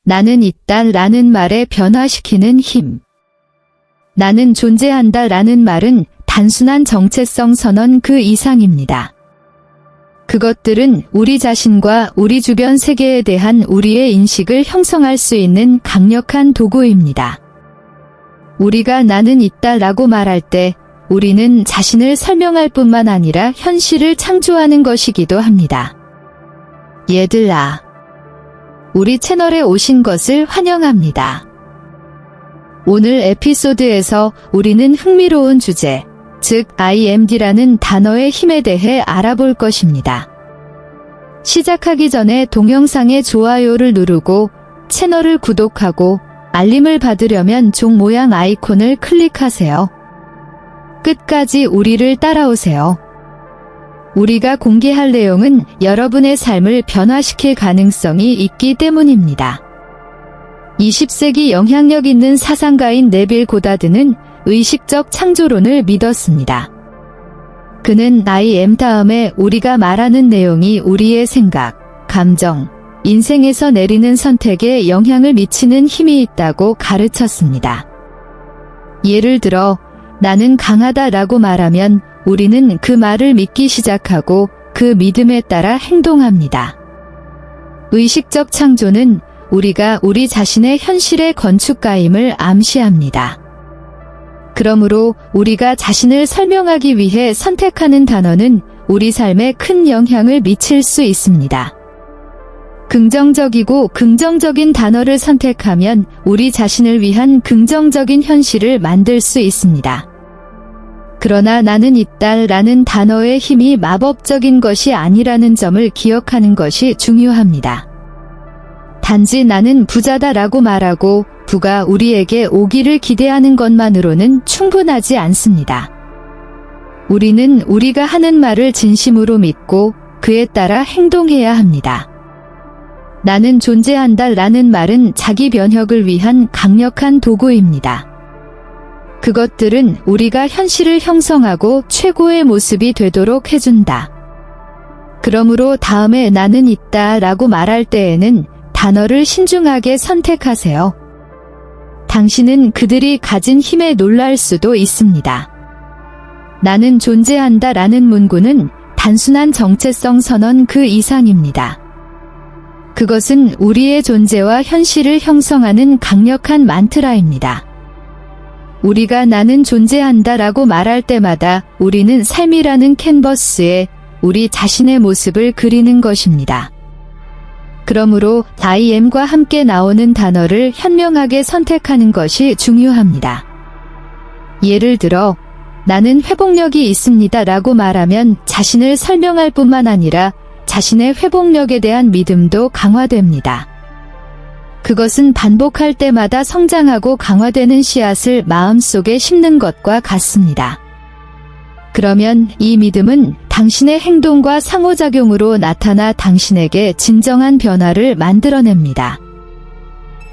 나는 있다 라는 말에 변화시키는 힘. 나는 존재한다 라는 말은 단순한 정체성 선언 그 이상입니다. 그것들은 우리 자신과 우리 주변 세계에 대한 우리의 인식을 형성할 수 있는 강력한 도구입니다. 우리가 나는 있다 라고 말할 때 우리는 자신을 설명할 뿐만 아니라 현실을 창조하는 것이기도 합니다. 얘들아, 우리 채널에 오신 것을 환영합니다. 오늘 에피소드에서 우리는 흥미로운 주제, 즉 IMD라는 단어의 힘에 대해 알아볼 것입니다. 시작하기 전에 동영상의 좋아요를 누르고 채널을 구독하고 알림을 받으려면 종 모양 아이콘을 클릭하세요. 끝까지 우리를 따라오세요. 우리가 공개할 내용은 여러분의 삶을 변화시킬 가능성이 있기 때문입니다. 20세기 영향력 있는 사상가인 네빌 고다드는 의식적 창조론을 믿었습니다. 그는 I am 다음에 우리가 말하는 내용이 우리의 생각, 감정, 인생에서 내리는 선택에 영향을 미치는 힘이 있다고 가르쳤습니다. 예를 들어 나는 강하다 라고 말하면 우리는 그 말을 믿기 시작하고 그 믿음에 따라 행동합니다. 의식적 창조는 우리가 우리 자신의 현실의 건축가임을 암시합니다. 그러므로 우리가 자신을 설명하기 위해 선택하는 단어는 우리 삶에 큰 영향을 미칠 수 있습니다. 긍정적이고 긍정적인 단어를 선택하면 우리 자신을 위한 긍정적인 현실을 만들 수 있습니다. 그러나 나는 있다 라는 단어의 힘이 마법적인 것이 아니라는 점을 기억하는 것이 중요합니다. 단지 나는 부자다 라고 말하고 부가 우리에게 오기를 기대하는 것만으로는 충분하지 않습니다. 우리는 우리가 하는 말을 진심으로 믿고 그에 따라 행동해야 합니다. 나는 존재한다 라는 말은 자기 변혁을 위한 강력한 도구입니다. 그것들은 우리가 현실을 형성하고 최고의 모습이 되도록 해준다. 그러므로 다음에 나는 있다 라고 말할 때에는 단어를 신중하게 선택하세요. 당신은 그들이 가진 힘에 놀랄 수도 있습니다. 나는 존재한다 라는 문구는 단순한 정체성 선언 그 이상입니다. 그것은 우리의 존재와 현실을 형성하는 강력한 만트라입니다. 우리가 나는 존재한다 라고 말할 때마다 우리는 삶이라는 캔버스에 우리 자신의 모습을 그리는 것입니다. 그러므로 I am과 함께 나오는 단어를 현명하게 선택하는 것이 중요합니다. 예를 들어 나는 회복력이 있습니다 라고 말하면 자신을 설명할 뿐만 아니라 자신의 회복력에 대한 믿음도 강화됩니다. 그것은 반복할 때마다 성장하고 강화되는 씨앗을 마음속에 심는 것과 같습니다. 그러면 이 믿음은 당신의 행동과 상호작용으로 나타나 당신에게 진정한 변화를 만들어냅니다.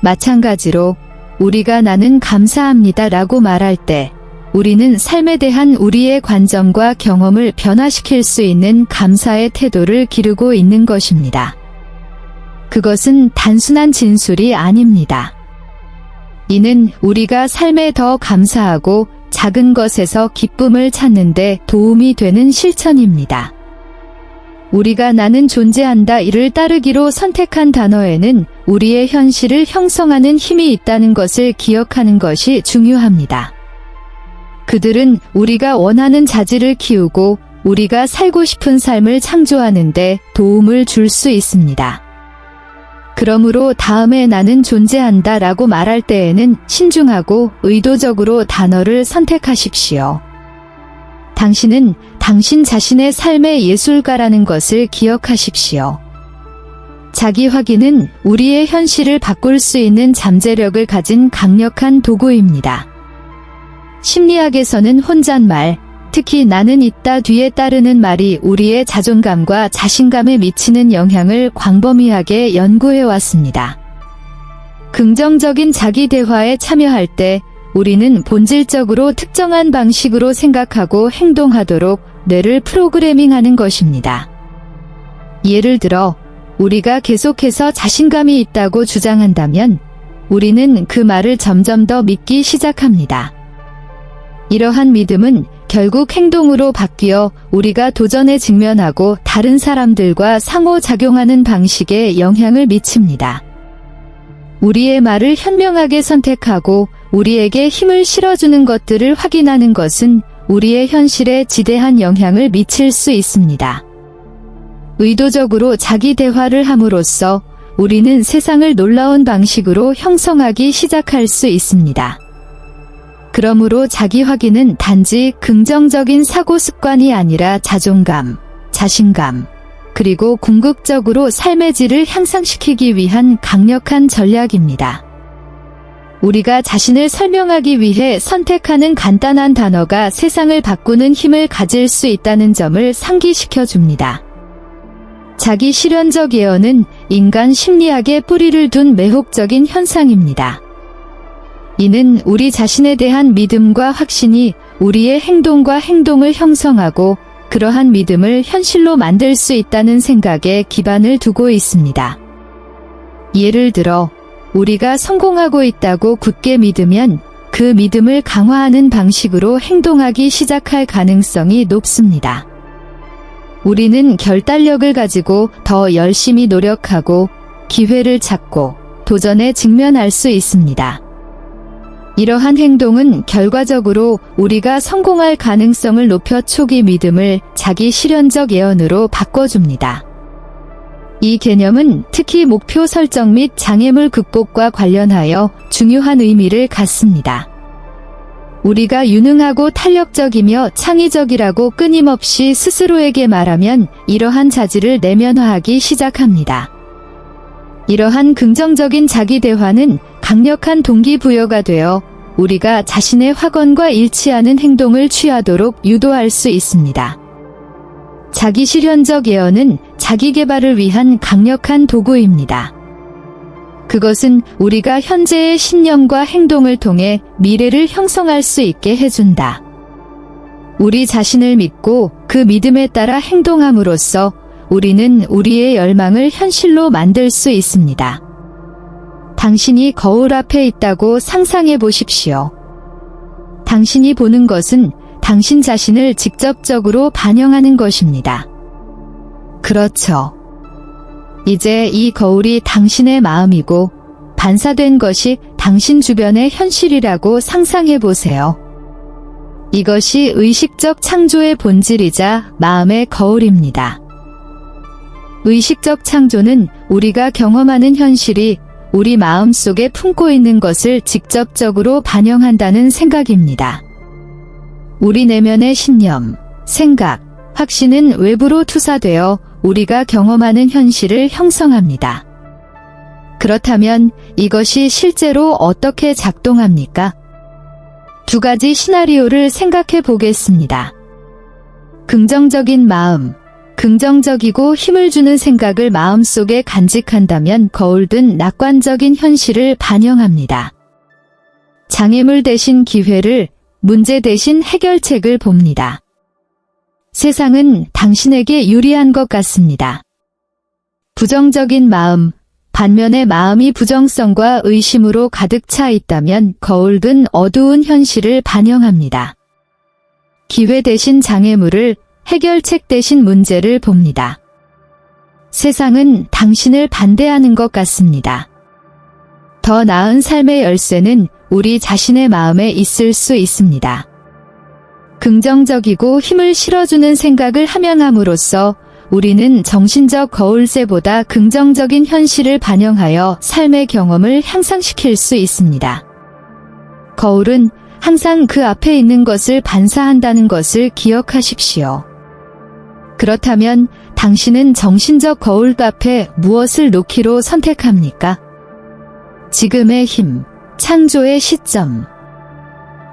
마찬가지로 우리가 나는 감사합니다 라고 말할 때 우리는 삶에 대한 우리의 관점과 경험을 변화시킬 수 있는 감사의 태도를 기르고 있는 것입니다. 그것은 단순한 진술이 아닙니다. 이는 우리가 삶에 더 감사하고 작은 것에서 기쁨을 찾는 데 도움이 되는 실천입니다. 우리가 나는 존재한다 이를 따르기로 선택한 단어에는 우리의 현실을 형성하는 힘이 있다는 것을 기억하는 것이 중요합니다. 그들은 우리가 원하는 자질을 키우고 우리가 살고 싶은 삶을 창조하는 데 도움을 줄 수 있습니다. 그러므로 다음에 나는 존재한다 라고 말할 때에는 신중하고 의도적으로 단어를 선택하십시오. 당신은 당신 자신의 삶의 예술가라는 것을 기억하십시오. 자기 확인은 우리의 현실을 바꿀 수 있는 잠재력을 가진 강력한 도구입니다. 심리학에서는 혼잣말, 특히 나는 있다 뒤에 따르는 말이 우리의 자존감과 자신감에 미치는 영향을 광범위하게 연구해 왔습니다. 긍정적인 자기 대화에 참여할 때 우리는 본질적으로 특정한 방식으로 생각하고 행동하도록 뇌를 프로그래밍하는 것입니다. 예를 들어 우리가 계속해서 자신감이 있다고 주장한다면 우리는 그 말을 점점 더 믿기 시작합니다. 이러한 믿음은 결국 행동으로 바뀌어 우리가 도전에 직면하고 다른 사람들과 상호작용하는 방식에 영향을 미칩니다. 우리의 말을 현명하게 선택하고 우리에게 힘을 실어주는 것들을 확인하는 것은 우리의 현실에 지대한 영향을 미칠 수 있습니다. 의도적으로 자기 대화를 함으로써 우리는 세상을 놀라운 방식으로 형성하기 시작할 수 있습니다. 그러므로 자기 확인은 단지 긍정적인 사고 습관이 아니라 자존감, 자신감, 그리고 궁극적으로 삶의 질을 향상시키기 위한 강력한 전략입니다. 우리가 자신을 설명하기 위해 선택하는 간단한 단어가 세상을 바꾸는 힘을 가질 수 있다는 점을 상기시켜 줍니다. 자기 실현적 예언은 인간 심리학에 뿌리를 둔 매혹적인 현상입니다. 이는 우리 자신에 대한 믿음과 확신이 우리의 행동과 행동을 형성하고 그러한 믿음을 현실로 만들 수 있다는 생각에 기반을 두고 있습니다. 예를 들어, 우리가 성공하고 있다고 굳게 믿으면 그 믿음을 강화하는 방식으로 행동하기 시작할 가능성이 높습니다. 우리는 결단력을 가지고 더 열심히 노력하고 기회를 찾고 도전에 직면할 수 있습니다. 이러한 행동은 결과적으로 우리가 성공할 가능성을 높여 초기 믿음을 자기 실현적 예언으로 바꿔줍니다. 이 개념은 특히 목표 설정 및 장애물 극복과 관련하여 중요한 의미를 갖습니다. 우리가 유능하고 탄력적이며 창의적이라고 끊임없이 스스로에게 말하면 이러한 자질을 내면화하기 시작합니다. 이러한 긍정적인 자기 대화는 강력한 동기부여가 되어 우리가 자신의 확언과 일치하는 행동을 취하도록 유도할 수 있습니다. 자기 실현적 예언은 자기 개발을 위한 강력한 도구입니다. 그것은 우리가 현재의 신념과 행동을 통해 미래를 형성할 수 있게 해준다. 우리 자신을 믿고 그 믿음에 따라 행동함으로써 우리는 우리의 열망을 현실로 만들 수 있습니다. 당신이 거울 앞에 있다고 상상해 보십시오. 당신이 보는 것은 당신 자신을 직접적으로 반영하는 것입니다. 그렇죠. 이제 이 거울이 당신의 마음이고 반사된 것이 당신 주변의 현실이라고 상상해 보세요. 이것이 의식적 창조의 본질이자 마음의 거울입니다. 의식적 창조는 우리가 경험하는 현실이 우리 마음 속에 품고 있는 것을 직접적으로 반영한다는 생각입니다. 우리 내면의 신념, 생각, 확신은 외부로 투사되어 우리가 경험하는 현실을 형성합니다. 그렇다면 이것이 실제로 어떻게 작동합니까? 두 가지 시나리오를 생각해 보겠습니다. 긍정적인 마음, 긍정적이고 힘을 주는 생각을 마음속에 간직한다면 거울은 낙관적인 현실을 반영합니다. 장애물 대신 기회를, 문제 대신 해결책을 봅니다. 세상은 당신에게 유리한 것 같습니다. 부정적인 마음, 반면에 마음이 부정성과 의심으로 가득 차 있다면 거울은 어두운 현실을 반영합니다. 기회 대신 장애물을, 해결책 대신 문제를 봅니다. 세상은 당신을 반대하는 것 같습니다. 더 나은 삶의 열쇠는 우리 자신의 마음에 있을 수 있습니다. 긍정적이고 힘을 실어주는 생각을 함양함으로써 우리는 정신적 거울쇠보다 긍정적인 현실을 반영하여 삶의 경험을 향상시킬 수 있습니다. 거울은 항상 그 앞에 있는 것을 반사한다는 것을 기억하십시오. 그렇다면 당신은 정신적 거울 앞에 무엇을 놓기로 선택합니까? 지금의 힘, 창조의 시점.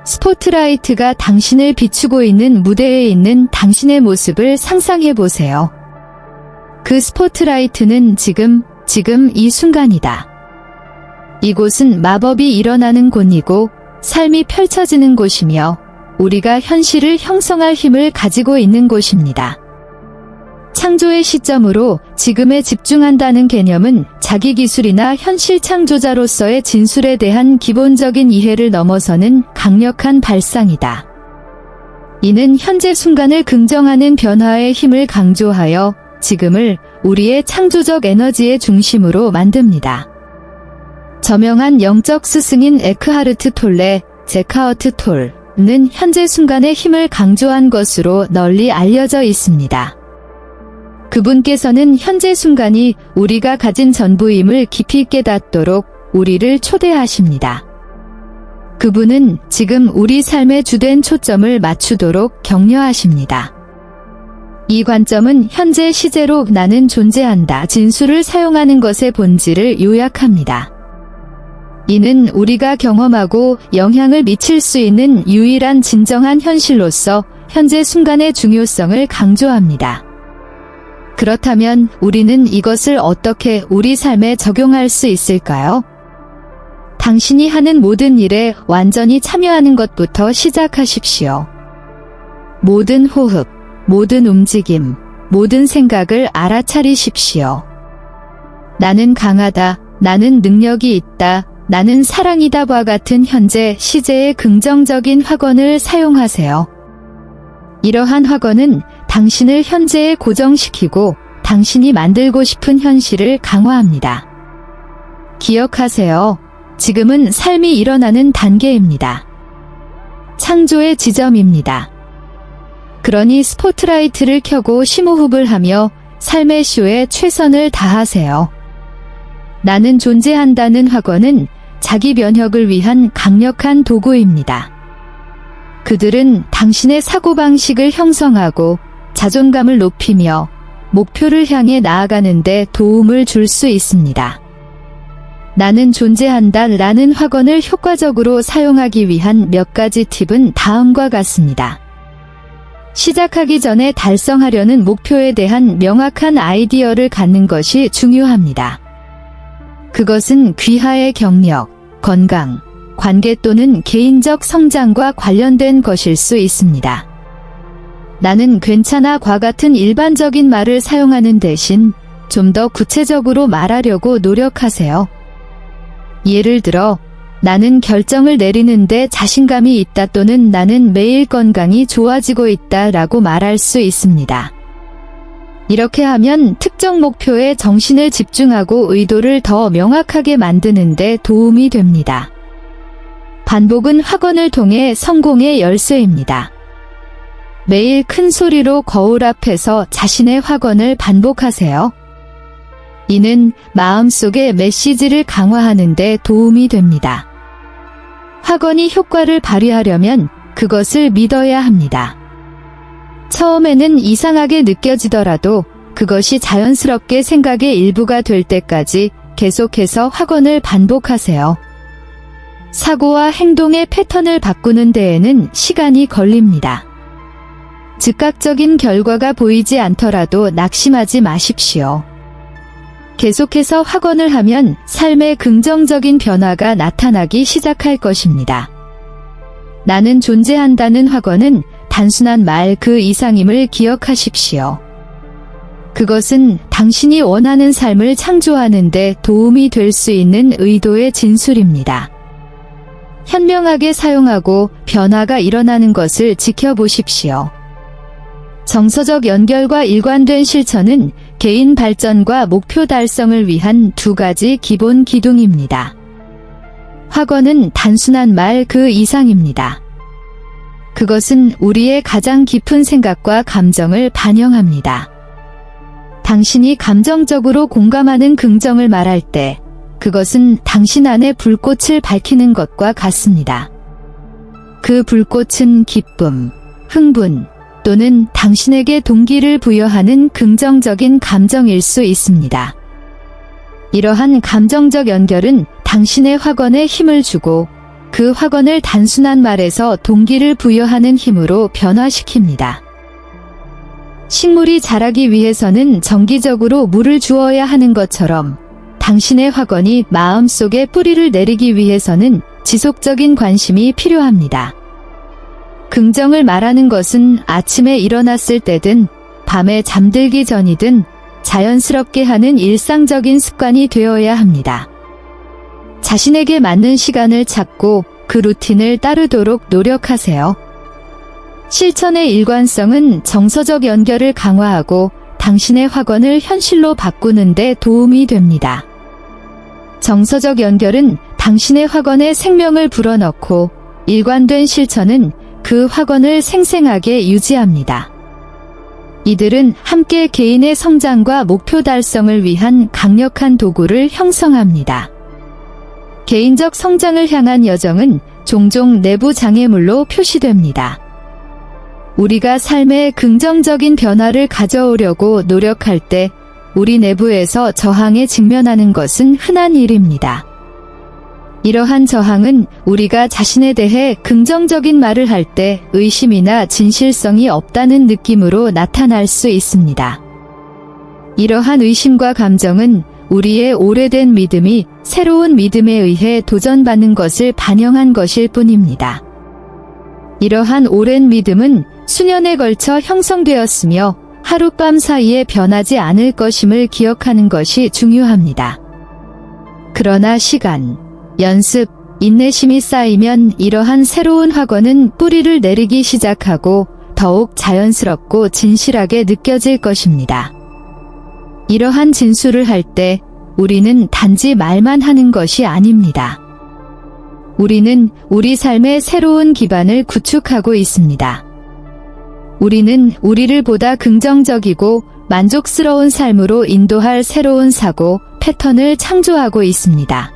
스포트라이트가 당신을 비추고 있는 무대에 있는 당신의 모습을 상상해 보세요. 그 스포트라이트는 지금 이 순간이다. 이곳은 마법이 일어나는 곳이고 삶이 펼쳐지는 곳이며 우리가 현실을 형성할 힘을 가지고 있는 곳입니다. 창조의 시점으로 지금에 집중한다는 개념은 자기 기술이나 현실 창조자로서의 진술에 대한 기본적인 이해를 넘어서는 강력한 발상이다. 이는 현재 순간을 긍정하는 변화의 힘을 강조하여 지금을 우리의 창조적 에너지의 중심으로 만듭니다. 저명한 영적 스승인 에크하르트 톨레, 제카어트 톨은 현재 순간의 힘을 강조한 것으로 널리 알려져 있습니다. 그분께서는 현재 순간이 우리가 가진 전부임을 깊이 깨닫도록 우리를 초대하십니다. 그분은 지금 우리 삶의 주된 초점을 맞추도록 격려하십니다. 이 관점은 현재 시제로 나는 존재한다 진술을 사용하는 것의 본질을 요약합니다. 이는 우리가 경험하고 영향을 미칠 수 있는 유일한 진정한 현실로서 현재 순간의 중요성을 강조합니다. 그렇다면 우리는 이것을 어떻게 우리 삶에 적용할 수 있을까요? 당신이 하는 모든 일에 완전히 참여하는 것부터 시작하십시오. 모든 호흡, 모든 움직임, 모든 생각을 알아차리십시오. 나는 강하다, 나는 능력이 있다, 나는 사랑이다와 같은 현재 시제의 긍정적인 확언을 사용하세요. 이러한 확언은 당신을 현재에 고정시키고 당신이 만들고 싶은 현실을 강화합니다. 기억하세요. 지금은 삶이 일어나는 단계입니다. 창조의 지점입니다. 그러니 스포트라이트를 켜고 심호흡을 하며 삶의 쇼에 최선을 다하세요. 나는 존재한다는 확언은 자기 면역을 위한 강력한 도구입니다. 그들은 당신의 사고방식을 형성하고 자존감을 높이며 목표를 향해 나아가는 데 도움을 줄 수 있습니다. 나는 존재한다 라는 확언을 효과적으로 사용하기 위한 몇 가지 팁은 다음과 같습니다. 시작하기 전에 달성하려는 목표에 대한 명확한 아이디어를 갖는 것이 중요합니다. 그것은 귀하의 경력, 건강, 관계 또는 개인적 성장과 관련된 것일 수 있습니다. 나는 괜찮아과 같은 일반적인 말을 사용하는 대신 좀 더 구체적으로 말하려고 노력하세요. 예를 들어, 나는 결정을 내리는데 자신감이 있다 또는 나는 매일 건강이 좋아지고 있다 라고 말할 수 있습니다. 이렇게 하면 특정 목표에 정신을 집중하고 의도를 더 명확하게 만드는 데 도움이 됩니다. 반복은 확언을 통해 성공의 열쇠입니다. 매일 큰 소리로 거울 앞에서 자신의 확언을 반복하세요. 이는 마음속의 메시지를 강화하는 데 도움이 됩니다. 확언이 효과를 발휘하려면 그것을 믿어야 합니다. 처음에는 이상하게 느껴지더라도 그것이 자연스럽게 생각의 일부가 될 때까지 계속해서 확언을 반복하세요. 사고와 행동의 패턴을 바꾸는 데에는 시간이 걸립니다. 즉각적인 결과가 보이지 않더라도 낙심하지 마십시오. 계속해서 확언을 하면 삶의 긍정적인 변화가 나타나기 시작할 것입니다. 나는 존재한다는 확언은 단순한 말 그 이상임을 기억하십시오. 그것은 당신이 원하는 삶을 창조하는 데 도움이 될 수 있는 의도의 진술입니다. 현명하게 사용하고 변화가 일어나는 것을 지켜보십시오. 정서적 연결과 일관된 실천은 개인 발전과 목표 달성을 위한 두 가지 기본 기둥입니다. 확언은 단순한 말 그 이상입니다. 그것은 우리의 가장 깊은 생각과 감정을 반영합니다. 당신이 감정적으로 공감하는 긍정을 말할 때 그것은 당신 안의 불꽃을 밝히는 것과 같습니다. 그 불꽃은 기쁨, 흥분, 또는 당신에게 동기를 부여하는 긍정적인 감정일 수 있습니다. 이러한 감정적 연결은 당신의 확언에 힘을 주고 그 확언을 단순한 말에서 동기를 부여하는 힘으로 변화시킵니다. 식물이 자라기 위해서는 정기적으로 물을 주어야 하는 것처럼 당신의 확언이 마음속에 뿌리를 내리기 위해서는 지속적인 관심이 필요합니다. 긍정을 말하는 것은 아침에 일어났을 때든 밤에 잠들기 전이든 자연스럽게 하는 일상적인 습관이 되어야 합니다. 자신에게 맞는 시간을 찾고 그 루틴을 따르도록 노력하세요. 실천의 일관성은 정서적 연결을 강화하고 당신의 확언을 현실로 바꾸는 데 도움이 됩니다. 정서적 연결은 당신의 확언에 생명을 불어넣고 일관된 실천은 그 확언을 생생하게 유지합니다. 이들은 함께 개인의 성장과 목표 달성을 위한 강력한 도구를 형성합니다. 개인적 성장을 향한 여정은 종종 내부 장애물로 표시됩니다. 우리가 삶에 긍정적인 변화를 가져오려고 노력할 때 우리 내부에서 저항에 직면하는 것은 흔한 일입니다. 이러한 저항은 우리가 자신에 대해 긍정적인 말을 할 때 의심이나 진실성이 없다는 느낌으로 나타날 수 있습니다. 이러한 의심과 감정은 우리의 오래된 믿음이 새로운 믿음에 의해 도전받는 것을 반영한 것일 뿐입니다. 이러한 오랜 믿음은 수년에 걸쳐 형성되었으며 하룻밤 사이에 변하지 않을 것임을 기억하는 것이 중요합니다. 그러나 시간, 연습, 인내심이 쌓이면 이러한 새로운 확언은 뿌리를 내리기 시작하고 더욱 자연스럽고 진실하게 느껴질 것입니다. 이러한 진술을 할 때 우리는 단지 말만 하는 것이 아닙니다. 우리는 우리 삶의 새로운 기반을 구축하고 있습니다. 우리는 우리를 보다 긍정적이고 만족스러운 삶으로 인도할 새로운 사고, 패턴을 창조하고 있습니다.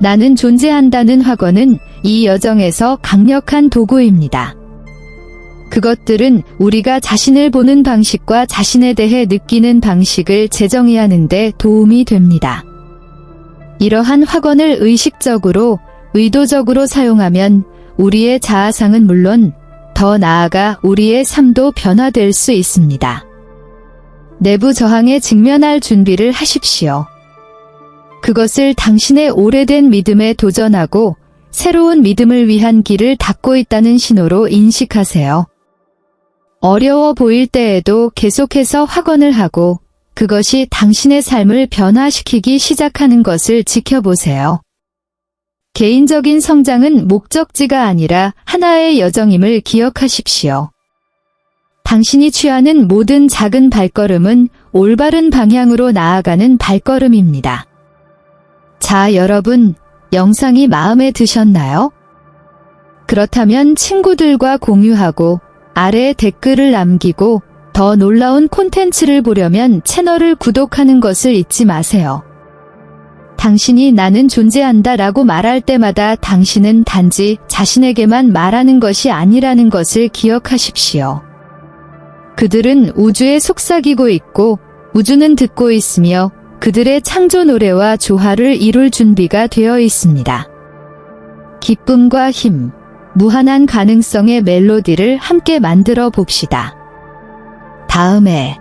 나는 존재한다는 확언은 이 여정에서 강력한 도구입니다. 그것들은 우리가 자신을 보는 방식과 자신에 대해 느끼는 방식을 재정의하는 데 도움이 됩니다. 이러한 확언을 의식적으로, 의도적으로 사용하면 우리의 자아상은 물론 더 나아가 우리의 삶도 변화될 수 있습니다. 내부 저항에 직면할 준비를 하십시오. 그것을 당신의 오래된 믿음에 도전하고 새로운 믿음을 위한 길을 닫고 있다는 신호로 인식하세요. 어려워 보일 때에도 계속해서 확언을 하고 그것이 당신의 삶을 변화시키기 시작하는 것을 지켜보세요. 개인적인 성장은 목적지가 아니라 하나의 여정임을 기억하십시오. 당신이 취하는 모든 작은 발걸음은 올바른 방향으로 나아가는 발걸음입니다. 자, 여러분, 영상이 마음에 드셨나요? 그렇다면 친구들과 공유하고 아래에 댓글을 남기고 더 놀라운 콘텐츠를 보려면 채널을 구독하는 것을 잊지 마세요. 당신이 나는 존재한다 라고 말할 때마다 당신은 단지 자신에게만 말하는 것이 아니라는 것을 기억하십시오. 그들은 우주에 속삭이고 있고 우주는 듣고 있으며 그들의 창조 노래와 조화를 이룰 준비가 되어 있습니다. 기쁨과 힘, 무한한 가능성의 멜로디를 함께 만들어 봅시다. 다음에